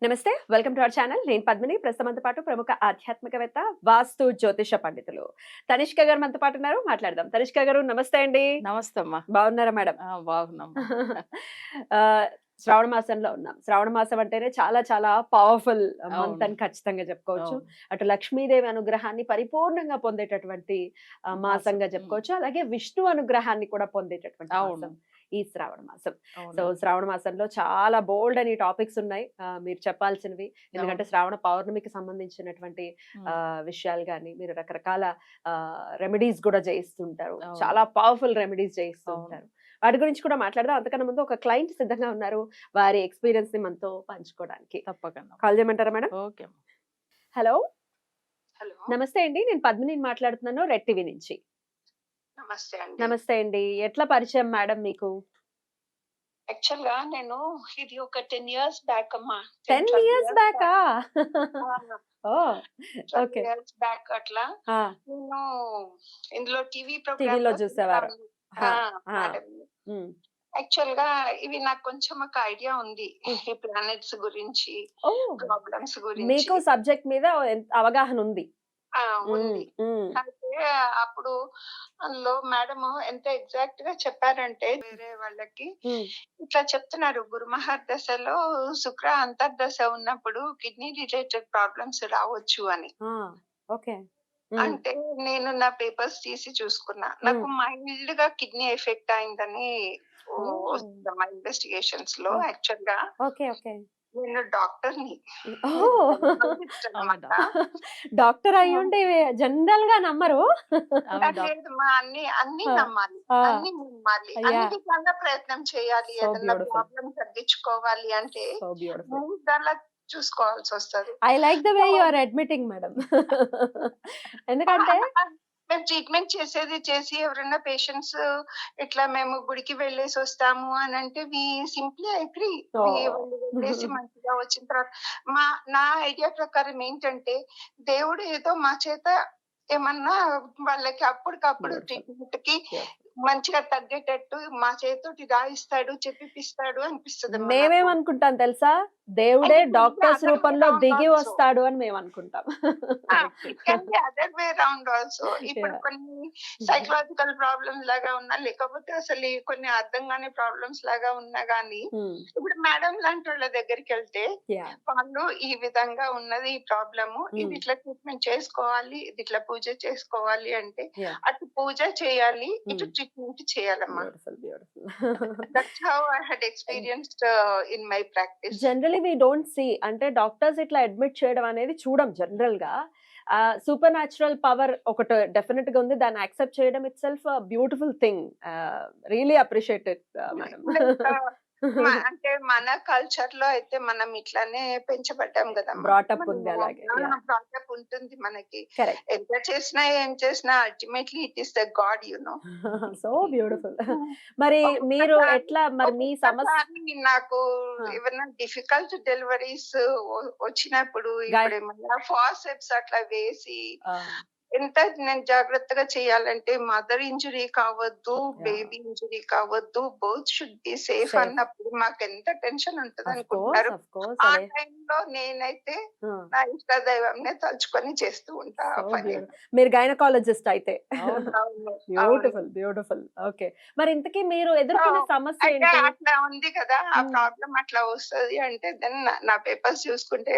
నమస్తే, welcome to our channel. నేను పద్మిని. ప్రస్తుతంతో పాటు ప్రముఖ ఆధ్యాత్మికవేత్త, వాస్తు జ్యోతిష పండితులు తనిష్క గారు మనతో పాటు ఉన్నారు. మాట్లాడదాం. తనిష్క గారు నమస్తే అండి. నమస్తే అమ్మా. బాగున్నారా మేడం? బాగున్నాం. శ్రావణ మాసంలో ఉన్నాం. శ్రావణ మాసం అంటేనే చాలా చాలా పవర్ఫుల్ మంత్ అవును. అని ఖచ్చితంగా చెప్పుకోవచ్చు. అవును. అటు లక్ష్మీదేవి అనుగ్రహాన్ని పరిపూర్ణంగా పొందేటటువంటి మాసంగా చెప్పుకోవచ్చు. అలాగే విష్ణు అనుగ్రహాన్ని కూడా పొందేటటువంటి అవును. మాసం ఈ శ్రావణ మాసం. సో అవును. శ్రావణ మాసంలో చాలా బోల్డ్ అని టాపిక్స్ ఉన్నాయి మీరు చెప్పాల్సినవి. ఎందుకంటే అవును. శ్రావణ పౌర్ణమికి సంబంధించినటువంటి హ్మ్. విషయాలు గాని, మీరు రకరకాల రెమెడీస్ కూడా చేయిస్తుంటారు. అవును. చాలా పవర్ఫుల్ రెమెడీస్ చేయిస్తూ అవును. ఉంటారు. వాటి గురించి కూడా మాట్లాడదాం. అంతకన్నా ముందు ఒక క్లయింట్ సిద్ధంగా ఉన్నారు. వారి ఎక్స్‌పీరియన్స్ ని మనతో పంచుకోవడానికి. తప్పకుండా. కాల్ చేయమంటారా మేడం? ఓకే అమ్మా. హలో. హలో. నమస్తే అండి. నేను పద్మినిని మాట్లాడుతున్నాను రెడ్ టీవీ నుంచి. నమస్తే అండి. నమస్తే అండి. ఎట్లా పరిచయం మేడం మీకు? యాక్చువల్ గా నేను ఇది ఒక 10 ఇయర్స్ బ్యాక్ అమ్మా. 10 ఇయర్స్ బ్యాకా? ఓహ్! ఓకే. ఇయర్స్ బ్యాక్ అట్లా ఆ! నేను ఇందులో టీవీ టీవీలో చూసేవారు. ఆ! ఆ! హ్మ్. యాక్చువల్ గా ఇవి నాకు కొంచెం ఒక ఐడియా ఉంది. ఈ ప్లానెట్స్ గురించి, ఓహ్! ప్రాబ్లమ్స్ గురించి మీకు సబ్జెక్ట్ మీద అవగాహన ఉంది. ఉంది. హ్మ్. అయితే అప్పుడు అందులో మేడం ఎంత ఎగ్జాక్ట్ గా చెప్పారంటే వేరే వాళ్ళకి హ్మ్. ఇట్లా చెప్తున్నారు, గురుమహర్ దశలో శుక్ర అంతర్దశ ఉన్నప్పుడు కిడ్నీ రిలేటెడ్ ప్రాబ్లమ్స్ రావచ్చు అని. ఆ! ఓకే. హ్మ్. అంటే నేను నా పేపర్స్ తీసి చూసుకున్నా. నాకు మైల్డ్ గా కిడ్నీ ఎఫెక్ట్ అయిందని ఓహ్! వస్తుంది మా ఇన్వెస్టిగేషన్స్ లో. ఓహ్! యాక్చువల్ గా ఓకే. ఓకే. నేను డాక్టర్‌ని. ఓహ్! అన్నమాట. డాక్టర్ అయ్యుండి జనరల్‌గా నమ్మరు. ఆమె డాక్టర్. లేదమ్మా, అన్ని ఆ! నమ్మాలి. ఆ! అన్ని నమ్మాలి. యాహ్! అన్నిటికన్నా ప్రయత్నం చేయాలి. సో ఏదన్నా బ్యూటిఫుల్. ప్రాబ్లమ్ తగ్గించుకోవాలి అంటే సో బ్యూటిఫుల్. ముందలా చూసుకోవాల్సొస్తది. I like the way you are admitting madam. ఎందుకంటే మేము ట్రీట్మెంట్ చేసి ఎవరైనా పేషెంట్స్ ఇట్లా మేము గుడికి వెళ్ళేసొస్తాము అనంటే వి సింప్లీ అగ్రీ. ఓహ్! వాళ్ళు వెళ్ళేసి మంచిగా వచ్చిన తర్వాత నా ఐడియా ప్రకారం ఏంటంటే, దేవుడు ఏదో మా చేత ఏమన్నా వాళ్ళకి అప్పటికప్పుడు బ్యూటిఫుల్. ట్రీట్మెంట్‌కి బ్యూటిఫుల్. మంచిగా తగ్గేటట్టు మా చేత్తోటి రాయిస్తాడు, చెప్పిపిస్తాడు అనిపిస్తదమ్మా నాకు. మేమేమనుకుంటాం తెలుసా? దేవుడే And it will be doctors other way రూపంలో round దిగి also. వస్తాడు అని మేమనుకుంటాం. It can be other way round also. ఇప్పుడు యాహ్! కొన్ని సైకలాజికల్ ప్రాబ్లమ్స్ లాగా ఉన్నా, లేకపోతే అసలు ఈ కొన్ని అర్థం కాని ప్రాబ్లమ్స్ లాగా ఉన్నా గానీ, హ్మ్. ఇప్పుడు మేడం లాంటోళ్ళ దగ్గరికెళ్తే యాహ్! వాళ్ళు ఈ విధంగా ఉన్నది ఈ ప్రాబ్లము. ఇది ఇట్లా ట్రీట్మెంట్ చేసుకోవాలి, ఇది ఇట్లా పూజ చేసుకోవాలి అంటే, యాహ్! అటు పూజ చేయాలి, ఇటు ట్రీట్మెంట్ చేయాలమ్మా. Beautiful. Beautiful. That's how I had experienced in my practice. Generally we don't see అంటే డాక్టర్స్ ఇట్లా అడ్మిట్ చేయడం అనేది చూడం జనరల్‌గా. సూపర్ న్యాచురల్ పవర్ ఒకటి డెఫినిట్‌గా ఉంది. దాన్ని యాక్సెప్ట్ చేయడం it self beautiful thing. Really appreciate it madam. అంటే మన కల్చర్ లో అయితే మనం ఇట్లానే పెంచబడ్డాం కదమ్మా. బ్రాట్ అప్ ఉంది అలాగే. యాహ్! బ్రాటప్ ఉంటుంది మనకి. కరెక్ట్. ఎంత చేసినా ఏం చేసినా ultimately it is the God so beautiful. మరి మీరు ఎట్లా మరి మీ సమస్య నాకు ఆ! ఏమన్నా డిఫికల్ట్ డెలివరీస్ వచ్చినప్పుడు గాయ ఇప్పుడు ఏమన్నా ఫాసెప్స్ అట్లా వేసి ఆ! ఎంత నేను జాగ్రత్తగా చేయాలంటే మదర్ ఇంజురీ కావద్దు, యాహ్! బేబీ ఇంజురీ కావద్దు, both should be safe safe. అన్నప్పుడు మాకెంత టెన్షన్ ఆఫ్ కోర్స్. ఉంటదనుకుంటున్నారు. Of course. ఆ అదే. టైంలో నేనైతే ఆ! నా ఇష్ట దైవంనే తలుచుకొని చేస్తూ ఉంటా ఆ సో పని. బ్యూటిఫుల్. మీరు గైనకాలజిస్ట్ అయితే. అవును. అవును. అవును. బ్యూటిఫుల్. బ్యూటిఫుల్. ఓకే. మరి ఇంతకీ మీరు సో ఎదుర్కొన్న సమస్య అయితే ఏంటి? అట్లా ఉంది కదా! ఆ హ్మ్. ప్రాబ్లమ్ అట్లా వస్తది అంటే దెన్ నా పేపర్స్ చూసుకుంటే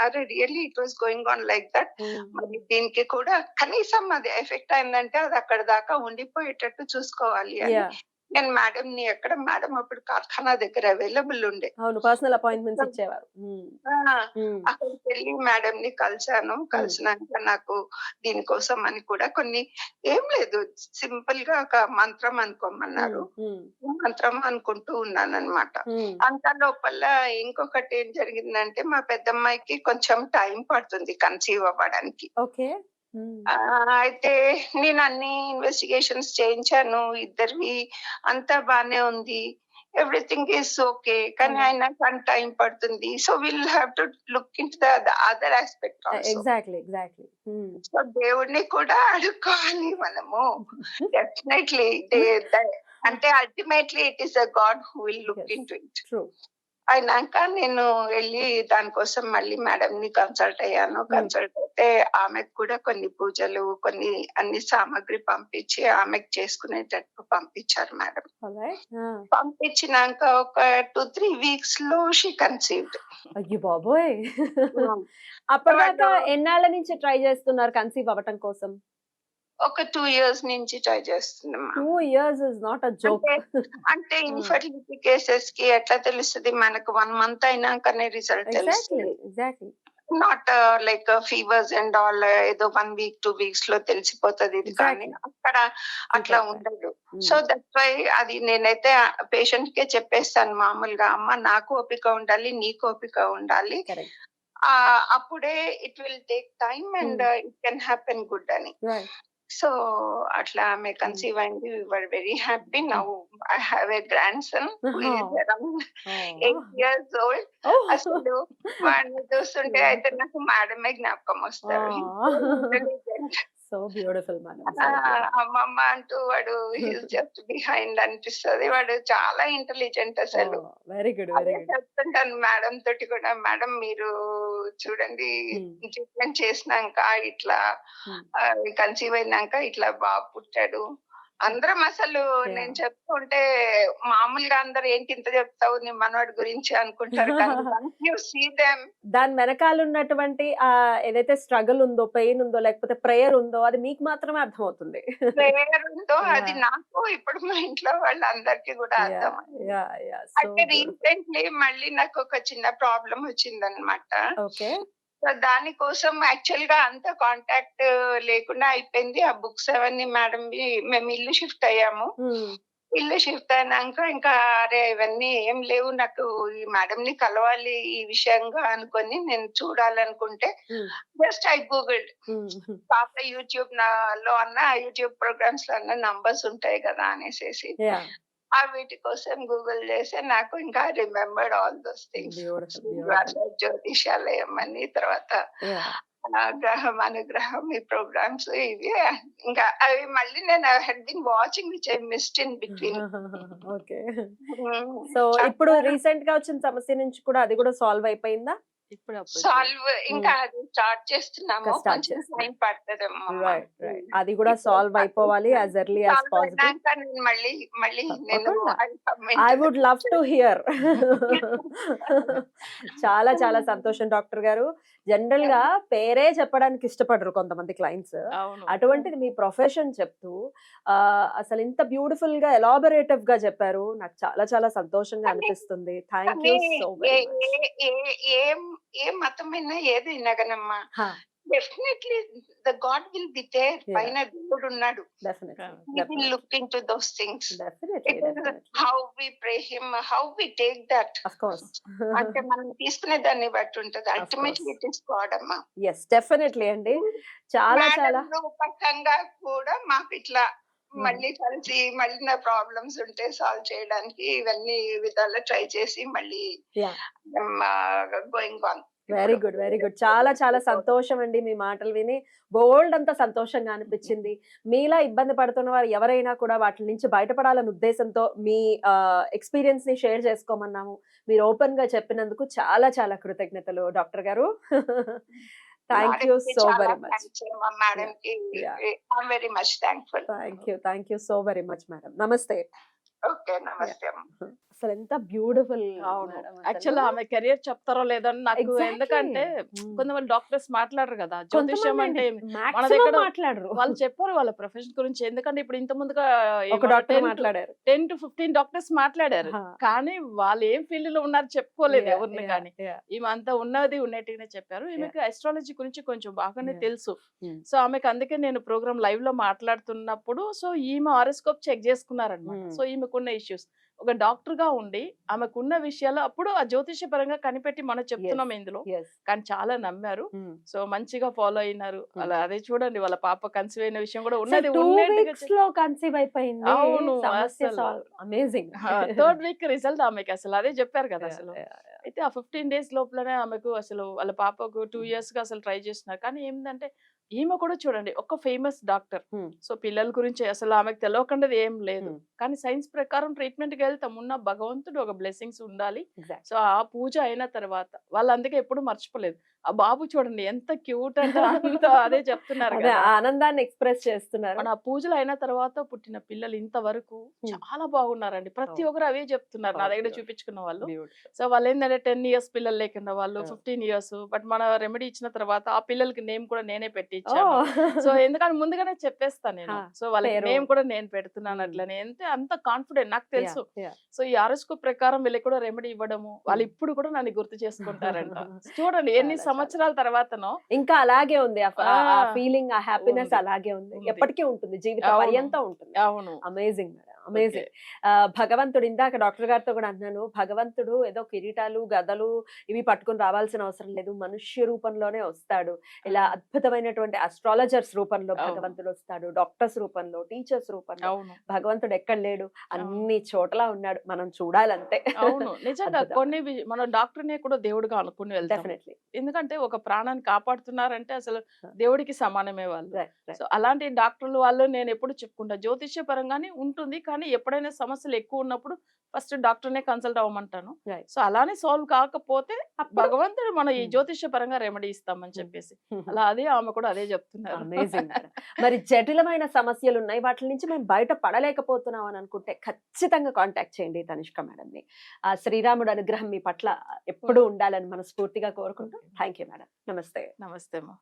అరె! Really it was going on like that. హ్మ్. మరి దీనికి కూడా కనీసం అది ఎఫెక్ట్ అయిందంటే అది అక్కడి దాకా ఉండిపోయేటట్టు చూసుకోవాలి అని యాహ్! నేను మేడంని మేడం అప్పుడు కార్ఖానా దగ్గర అవైలబుల్ ఉండే. అవును. పర్సనల్ అపాయింట్‌మెంట్స్ ఇచ్చేవారు. హ్మ్. ఆ! హ్మ్. అక్కడికెళ్ళి మేడంని కలిసాను. హ్మ్. కలిసినాక నాకు దీనికోసం అని కూడా కొన్ని ఏం లేదు, సింపుల్‌గా ఒక మంత్రం అనుకోమన్నారు. హ్మ్. మంత్రం అనుకుంటూ ఉన్నానన్నమాట. హ్మ్. అంత లోపల ఇంకొకటి ఏం జరిగిందంటే మా పెద్దమ్మాయికి కొంచెం టైం పడుతుంది కన్సీవ్ అవ్వడానికి. ఓకే. హ్మ్. అయితే నేను అన్ని ఇన్వెస్టిగేషన్స్ చేయించాను. ఇద్దరివి అంతా బానే ఉంది. Everything is okay. కానీ హ్మ్. ఆయనకి టైం పడుతుంది. So will have to look into the other aspect also. Exactly. Exactly. హ్మ్. సో దేవుడిని కూడా అడుక్కోవాలి మనము. డెఫినైట్‌లీ అంటే ultimately it is a God who will look yes. Into it. True. అయినాక నేను వెళ్ళి దానికోసం మళ్ళీ మేడంని కన్సల్ట్ అయ్యాను. కన్సల్ట్ అయితే ఆమెకు కూడా కొన్ని పూజలు, కొన్ని అన్ని సామాగ్రి పంపించి ఆమెకు చేసుకునేటట్టు పంపించారు మేడం. ఆల్రైట్. పంపించినాక ఒక 2-3 వీక్స్ లో షీ కన్సీవ్డ్. అయ్యో బాబోయ్! అప్పటిదాకా ఎన్నాళ్ళ నుంచి ట్రై చేస్తున్నారు కన్సీవ్ అవ్వటం కోసం? ఒక 2 ఇయర్స్ నుంచి ట్రై చేస్తున్నాం. 2 years is not a joke. అంటే ఇన్ఫర్టిలిటీ కేసెస్ కి ఎట్లా తెలుస్తుంది, మనకు 1 మంత్ అయినాకనే రిజల్ట్ తెలుస్తుంది. Exactly. Not like fevers and all ఏదో 1 వీక్ 2 వీక్స్ లో తెలిసిపోతుంది ఇది. కానీ అక్కడ అట్లా ఉండదు. సో దట్స్ వై అది నేనైతే పేషెంట్ కే చెప్పేస్తాను మామూలుగా, అమ్మ నాకు ఓపిక ఉండాలి, నీకు ఓపిక ఉండాలి, అప్పుడే it will take time and it can happen good అని. సో అట్లా ఆమె కన్సీవ్ అయింది. We were very happy. Now I have a grandson who is around 8 years old. అసలు వాడిని చూస్తుంటే అయితే నాకు మేడమే జ్ఞాపకం వస్తారు. So beautiful madam. అమ్మమ్మ అంటూ వాడు హిస్ జస్ట్ బిహైండ్ అనిపిస్తుంది. వాడు చాలా ఇంటెలిజెంట్ అసలు. Very good. చెప్తుంటాను మేడం తోటి కూడా, మేడం మీరు చూడండి ట్రీట్మెంట్ చేసినాక ఇట్లా కన్సీవ్ అయినాక ఇట్లా బాబు పుట్టాడు. అందరం అసలు నేను చెప్తుంటే మామూలుగా అందరు ఏంటి ఇంత చెప్తావు నీ మనవాడి గురించి అనుకుంటారు. దాని వెనకాల ఉన్నటువంటి ఏదైతే స్ట్రగుల్ ఉందో, పెయిన్ ఉందో, లేకపోతే ప్రేయర్ ఉందో అది మీకు మాత్రమే అర్థమవుతుంది. ప్రేయర్ ఉందో అది నాకు ఇప్పుడు మా ఇంట్లో వాళ్ళందరికీ కూడా అర్థం. అంటే రీసెంట్లీ మళ్ళీ నాకు ఒక చిన్న ప్రాబ్లం వచ్చిందనమాట. ఓకే. దానికోసం యాక్చువల్ గా అంత కాంటాక్ట్ లేకుండా అయిపోయింది. ఆ బుక్స్ అవన్నీ మేడం మేము ఇల్లు షిఫ్ట్ అయ్యాము. ఇల్లు షిఫ్ట్ అయినాక ఇంకా అరే ఇవన్నీ ఏం లేవు, నాకు ఈ మేడం ని కలవాలి ఈ విషయంగా అనుకొని నేను చూడాలనుకుంటే జస్ట్ ఐ గూగుల్డ్ పాప యూట్యూబ్ లో అన్న యూట్యూబ్ ప్రోగ్రామ్స్ లో అన్న నంబర్స్ ఉంటాయి కదా అనేసి ఆ వీటి కోసం గూగుల్ చేసి నాకు ఇంకా రిమెంబర్డ్ ఆల్ దోస్ థింగ్స్. జ్యోతిషాలయం అని, తర్వాత గ్రహం అనుగ్రహం, ఈ ప్రోగ్రామ్స్ ఇవి ఇంకా అవి మళ్ళీ నేను had been watching which I missed in between. Okay. So ఇప్పుడు రీసెంట్ గా వచ్చిన సమస్య నుంచి కూడా అది కూడా సాల్వ్ అయిపోయిందా? సాల్వ్ ఇంకా అది స్టార్ట్ చేస్తున్నాము. కొంచెం టైం పడుతుందేమో. అది కూడా సాల్వ్ అయిపోవాలి యాజ్ ఎర్లీ యాజ్ పాసిబుల్. మళ్ళీ నేను I would love to hear. చాలా చాలా సంతోషం డాక్టర్ గారు. జనరల్ గా పేరే చెప్పడానికి ఇష్టపడరు కొంతమంది క్లయింట్స్. అటువంటిది మీ ప్రొఫెషన్ చెప్తూ అసలు ఇంత బ్యూటిఫుల్ గా ఎలాబొరేటివ్ గా చెప్పారు. నాకు చాలా చాలా సంతోషంగా అనిపిస్తుంది. Thank you so much. ఏ మతమైనా ఏదైనా కనమ్మా definitely the God will be there. పైన దేవుడు ఉన్నాడు. He will look into those things. It is how we pray him, how we take that. Of course. అంటే మనం తీసుకునే దాన్ని బట్టి ఉంటది. అల్టిమేట్లీ ఇట్ ఇస్ గాడ్ అమ్మా. yes definitely అండి. చాలా చాలా రూపకంగా కూడా మాకు ఇట్లా మళ్ళీ కలిసి మళ్ళీ నా ప్రాబ్లమ్స్ ఉంటే సాల్వ్ చేయడానికి ఇవన్నీ విధాలు ట్రై చేసి మళ్ళీ going on. Very good. Very good. చాలా చాలా సంతోషం అండి మీ మాటలు విని. బోల్డ్ అంత సంతోషంగా అనిపించింది. మీలా ఇబ్బంది పడుతున్న వారు ఎవరైనా కూడా వాటి నుంచి బయటపడాలన్న ఉద్దేశంతో మీ ఎక్స్పీరియన్స్ ని షేర్ చేసుకోమన్నాము. మీరు ఓపెన్ గా చెప్పినందుకు చాలా చాలా కృతజ్ఞతలు డాక్టర్ గారు. Thank you so very much madam. I'm very much thankful. Thank you so very much madam. నమస్తే. ఓకే నమస్తే. అసలు ఎంత బ్యూటిఫుల్. యాక్చువల్లీ ఆమె కెరియర్ చెప్తారో లేదో నాకు, ఎందుకంటే కొంతమంది డాక్టర్స్ మాట్లాడరు కదా జ్యోతిష్యం అంటే మన దగ్గర మాట్లాడరు. వాళ్ళు చెప్పారు వాళ్ళ ప్రొఫెషన్ గురించి. ఎందుకంటే ఇప్పుడు ఇంత ముందుగా ఒక డాక్టర్ మాట్లాడారు, 10 to 15 డాక్టర్స్ మాట్లాడారు, కానీ వాళ్ళు ఏం ఫీల్డ్ లో ఉన్నారు చెప్పుకోలేదు ఎవరిని. కానీ ఈమె అంతా ఉన్నట్టుగానే చెప్పారు. ఈమెకి అస్ట్రాలజీ గురించి కొంచెం బాగానే తెలుసు. సో ఆమెకు అందుకే నేను ప్రోగ్రామ్ లైవ్ లో మాట్లాడుతున్నప్పుడు సో ఈమె హారోస్కోప్ చెక్ చేసుకున్నారనమాట. సో ఈమెకున్న ఇష్యూస్ ఒక డాక్టర్ గా ఉండి ఆమెకున్న విషయాలు అప్పుడు ఆ జ్యోతిష పరంగా కనిపెట్టి మనం చెప్తున్నాం ఇందులో, కానీ చాలా నమ్మారు. సో మంచిగా ఫాలో అయినారు. అలా అదే చూడండి వాళ్ళ పాప కన్సీవ్ అయిన విషయం కూడా ఉన్నది. అవును, అమేజింగ్. 3rd వీక్ రిజల్ట్ ఆమెకి అసలు అదే చెప్పారు కదా అసలు. అయితే ఆ 15 డేస్ లోపలనే ఆమెకు అసలు వాళ్ళ పాపకు 2 ఇయర్స్ గా అసలు ట్రై చేస్తున్నారు. కానీ ఏంటంటే ఈమె కూడా చూడండి ఒక ఫేమస్ డాక్టర్. సో పిల్లల గురించి అసలు ఆమెకు తెలియకుండాది ఏం లేదు. కానీ సైన్స్ ప్రకారం ట్రీట్మెంట్కి వెళ్తాం. ఉన్న భగవంతుడు ఒక బ్లెస్సింగ్స్ ఉండాలి. సో ఆ పూజ అయిన తర్వాత వాళ్ళు అందుకే ఎప్పుడు మర్చిపోలేదు. ఆ బాబు చూడండి ఎంత క్యూట్ అంటే అంత అదే చెప్తున్నారు అదే కదా. ఆనందాన్ని ఎక్స్ప్రెస్ చేస్తున్నారు. మన పూజలు అయిన తర్వాత పుట్టిన పిల్లలు ఇంతవరకు చాలా బాగున్నారండి. ప్రతి ఒక్కరు అవే చెప్తున్నారు నా దగ్గర చూపించుకున్న వాళ్ళు. సో వాళ్ళు ఏంటంటే 10 ఇయర్స్ పిల్లలు లేకుండా వాళ్ళు 15 ఇయర్స్. బట్ మన రెమెడీ ఇచ్చిన తర్వాత ఆ పిల్లలకి నేమ్ కూడా నేనే పెట్టి ఇచ్చాను. సో ఎందుకంటే ముందుగానే చెప్పేస్తాను నేను. సో వాళ్ళకి పేరు. నేమ్ కూడా నేను పెడుతున్నాను అట్లనే. అంత కాన్ఫిడెంట్ నాకు తెలుసు. సో ఈ ఆరోస్కోప్ ప్రకారం వీళ్ళకి కూడా రెమెడీ ఇవ్వడము వాళ్ళు ఇప్పుడు కూడా నన్ను గుర్తు చేసుకుంటారంట. చూడండి ఎన్ని సంవత్సరాల తర్వాతనో ఇంకా అలాగే ఉంది ఆ, ఫీలింగ్, ఆ హ్యాపీనెస్ ఉంది. అలాగే ఉంది, ఉంది. ఎప్పటికీ ఉంటుంది, జీవిత అవును. పర్యంతం ఉంటుంది. అవును. Amazing madam, amazing. భగవంతుడు, ఇందాక డాక్టర్ గారితో కూడా అన్నాను, భగవంతుడు ఏదో కిరీటాలు గదలు ఇవి పట్టుకుని రావాల్సిన అవసరం లేదు, మనుష్య రూపంలోనే వస్తాడు. ఇలా అద్భుతమైనటువంటి అస్ట్రాలజర్స్ రూపంలో అవును. భగవంతుడు వస్తాడు, డాక్టర్స్ రూపంలో, టీచర్స్ రూపంలో. అవును. భగవంతుడు ఎక్కడ లేడు, అన్ని చోట్ల ఉన్నాడు, మనం చూడాలంతే. అవును నిజంగా అద్భుతం. కొన్ని మన డాక్టర్నే కూడా దేవుడిగా అనుకుని వెళ్తాం. డెఫినెట్లీ. ఎందుకంటే ఒక ప్రాణాన్ని కాపాడుతున్నారంటే అసలు దేవుడికి సమానమే వాళ్ళు. సో అలాంటి డాక్టర్లు వాళ్ళు నేను ఎప్పుడు చెప్పుకుంటా జ్యోతిష్య పరంగానే ఉంటుంది. కానీ ఎప్పుడైనా సమస్యలు ఎక్కువ ఉన్నప్పుడు ఫస్ట్ డాక్టర్నే కన్సల్ట్ అవ్వమంటాను. Right. సో అలానే సాల్వ్ కాకపోతే అప్పుడు భగవంతుడు మన ఈ జ్యోతిష్య పరంగా రెమెడీ ఇస్తామని చెప్పేసి అలా అదే ఆమె కూడా అదే చెప్తున్నారు. అమేజింగ్. మరి జటిలమైన సమస్యలు ఉన్నాయి, వాటి నుంచి మేము బయట పడలేకపోతున్నాం అని అనుకుంటే ఖచ్చితంగా కాంటాక్ట్ చేయండి తనిష్క మేడం ని. ఆ శ్రీరాముడు అనుగ్రహం మీ పట్ల ఎప్పుడూ ఉండాలని మనస్ఫూర్తిగా కోరుకుంటూ థ్యాంక్ యూ మేడం. నమస్తే. నమస్తే అమ్మా.